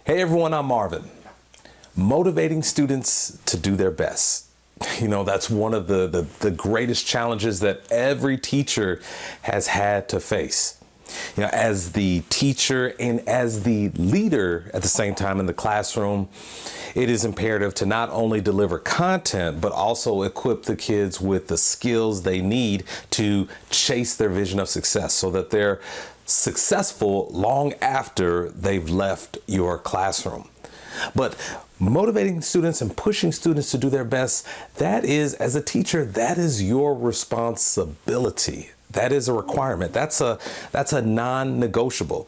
Hey everyone, I'm Marvin. Motivating students to do their best. You know, that's one of the greatest challenges that every teacher has had to face. You know, as the teacher and as the leader at the same time in the classroom, it is imperative to not only deliver content, but also equip the kids with the skills they need to chase their vision of success so that they're successful long after they've left your classroom. But motivating students and pushing students to do their best, that is, as a teacher, that is your responsibility. That is a requirement. That's a non-negotiable.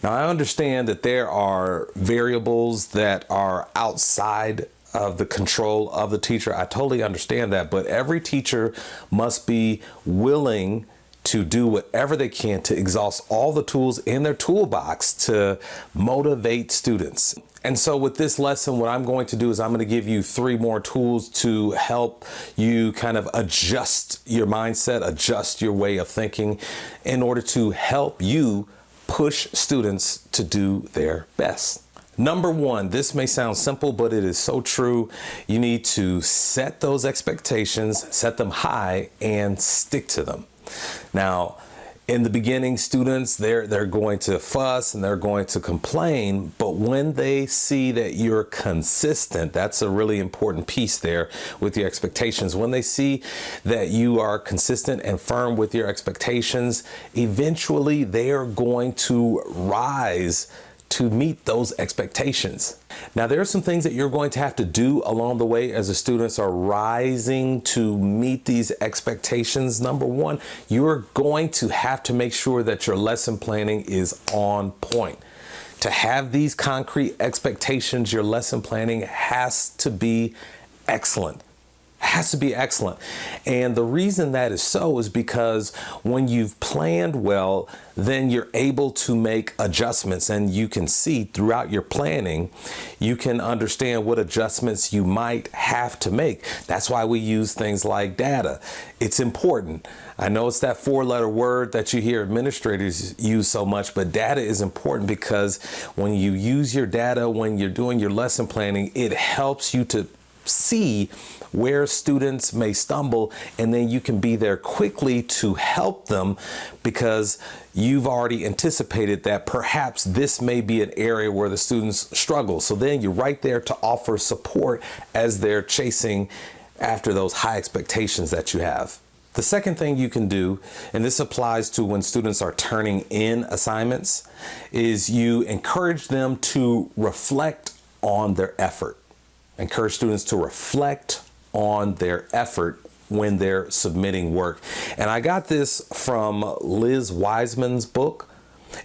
Now, I understand that there are variables that are outside of the control of the teacher. I totally understand that, but every teacher must be willing to do whatever they can to exhaust all the tools in their toolbox to motivate students. And so with this lesson, what I'm going to do is I'm going to give you 3 more tools to help you kind of adjust your mindset, adjust your way of thinking in order to help you push students to do their best. Number 1, this may sound simple, but it is so true. You need to set those expectations, set them high, and stick to them. Now, in the beginning, students, they're going to fuss and they're going to complain, but when they see that you're consistent, that's a really important piece there with your expectations. When they see that you are consistent and firm with your expectations, eventually they are going to rise to meet those expectations. Now, there are some things that you're going to have to do along the way as the students are rising to meet these expectations. Number 1, you're going to have to make sure that your lesson planning is on point. To have these concrete expectations, your lesson planning has to be excellent. Has to be excellent. And the reason that is so is because when you've planned well, then you're able to make adjustments, and you can see throughout your planning, you can understand what adjustments you might have to make. That's why we use things like data. It's important. I know it's that 4-letter word that you hear administrators use so much, but data is important because when you use your data, when you're doing your lesson planning, it helps you to see where students may stumble, and then you can be there quickly to help them because you've already anticipated that perhaps this may be an area where the students struggle. So then you're right there to offer support as they're chasing after those high expectations that you have. The second thing you can do, and this applies to when students are turning in assignments, is you encourage them to reflect on their effort. Encourage students to reflect on their effort when they're submitting work. And I got this from Liz Wiseman's book.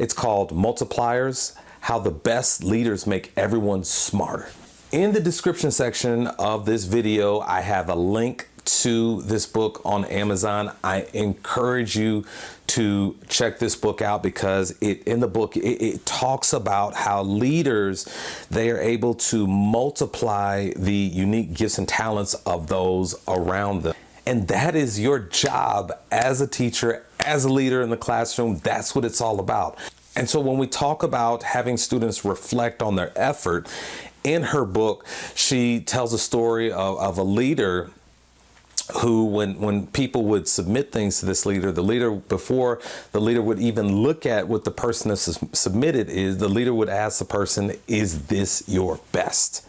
It's called Multipliers: How the Best Leaders Make Everyone Smarter. In the description section of this video, I have a link to this book on Amazon. I encourage you to check this book out because in the book it talks about how leaders, they are able to multiply the unique gifts and talents of those around them. And that is your job as a teacher, as a leader in the classroom. That's what it's all about. And so when we talk about having students reflect on their effort, in her book, she tells a story of a leader who, when people would submit things to this leader, before the leader would even look at what the person has submitted is, the leader would ask the person, "Is this your best?"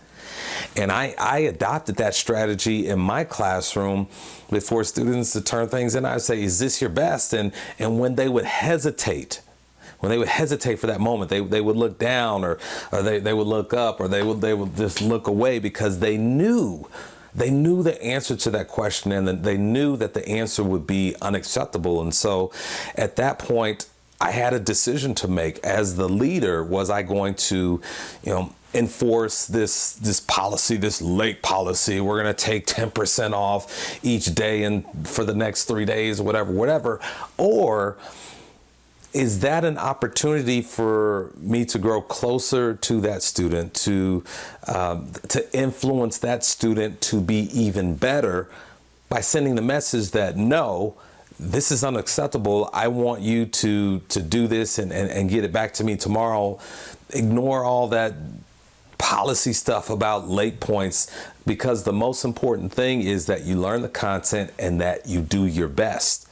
And I adopted that strategy in my classroom before students to turn things in. I would say, "Is this your best?" And when they would hesitate, for that moment, they would look down or they would look up, or they would just look away because they knew the answer to that question, and they knew that the answer would be unacceptable. And so at that point, I had a decision to make as the leader. Was I going to, enforce this policy, this late policy? We're going to take 10% off each day and for the next 3 days, whatever. Or is that an opportunity for me to grow closer to that student, to influence that student to be even better by sending the message that, no, this is unacceptable. I want you to do this and get it back to me tomorrow. Ignore all that policy stuff about late points, because the most important thing is that you learn the content and that you do your best.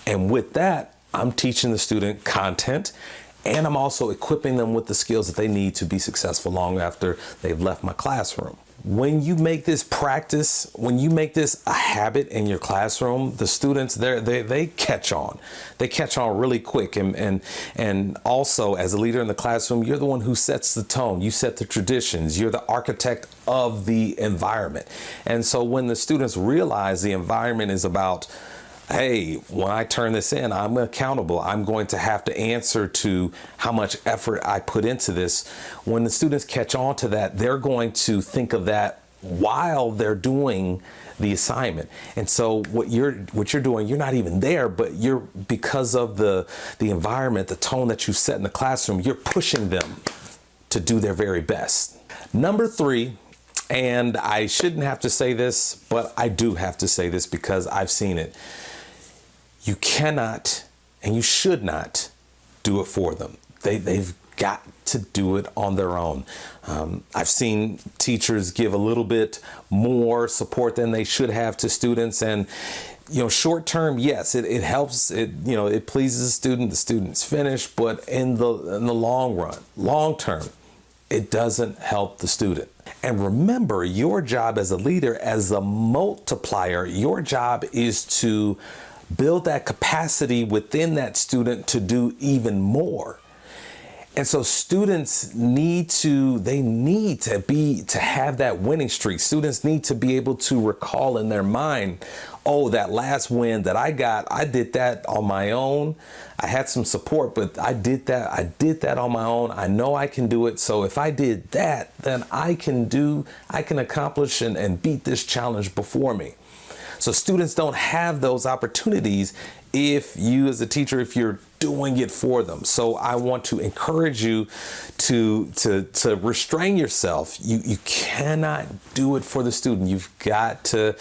And with that, I'm teaching the student content, and I'm also equipping them with the skills that they need to be successful long after they've left my classroom. When you make this practice, when you make this a habit in your classroom, the students, they catch on. They catch on really quick. And also, as a leader in the classroom, you're the one who sets the tone. You set the traditions. You're the architect of the environment. And so when the students realize the environment is about, hey, when I turn this in, I'm accountable. I'm going to have to answer to how much effort I put into this. When the students catch on to that, they're going to think of that while they're doing the assignment. And so what you're doing, you're not even there, but because of the environment, the tone that you set in the classroom, you're pushing them to do their very best. Number 3, and I shouldn't have to say this, but I do have to say this because I've seen it. You cannot and you should not do it for them. They've got to do it on their own. I've seen teachers give a little bit more support than they should have to students, and short term, yes, it helps. It pleases the student's finished, but in the long run, long term, it doesn't help the student. And remember, your job as a leader, as a multiplier, your job is to build that capacity within that student to do even more. And so students need to have that winning streak. Students need to be able to recall in their mind, oh, that last win that I got, I did that on my own. I had some support, but I did that on my own. I know I can do it. So if I did that, then I can accomplish and beat this challenge before me. So students don't have those opportunities if you as a teacher, if you're doing it for them. So I want to encourage you to restrain yourself. You cannot do it for the student. You've got to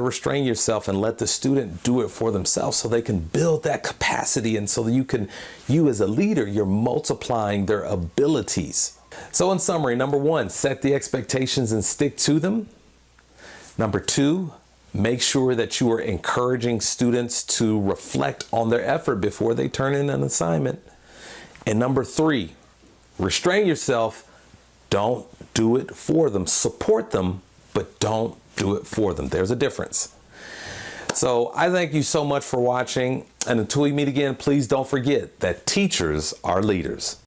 restrain yourself and let the student do it for themselves so they can build that capacity, and so that you as a leader, you're multiplying their abilities. So in summary, number 1, set the expectations and stick to them. Number 2, make sure that you are encouraging students to reflect on their effort before they turn in an assignment. And number 3, restrain yourself. Don't do it for them. Support them, but don't do it for them. There's a difference. So I thank you so much for watching. And until we meet again, please don't forget that teachers are leaders.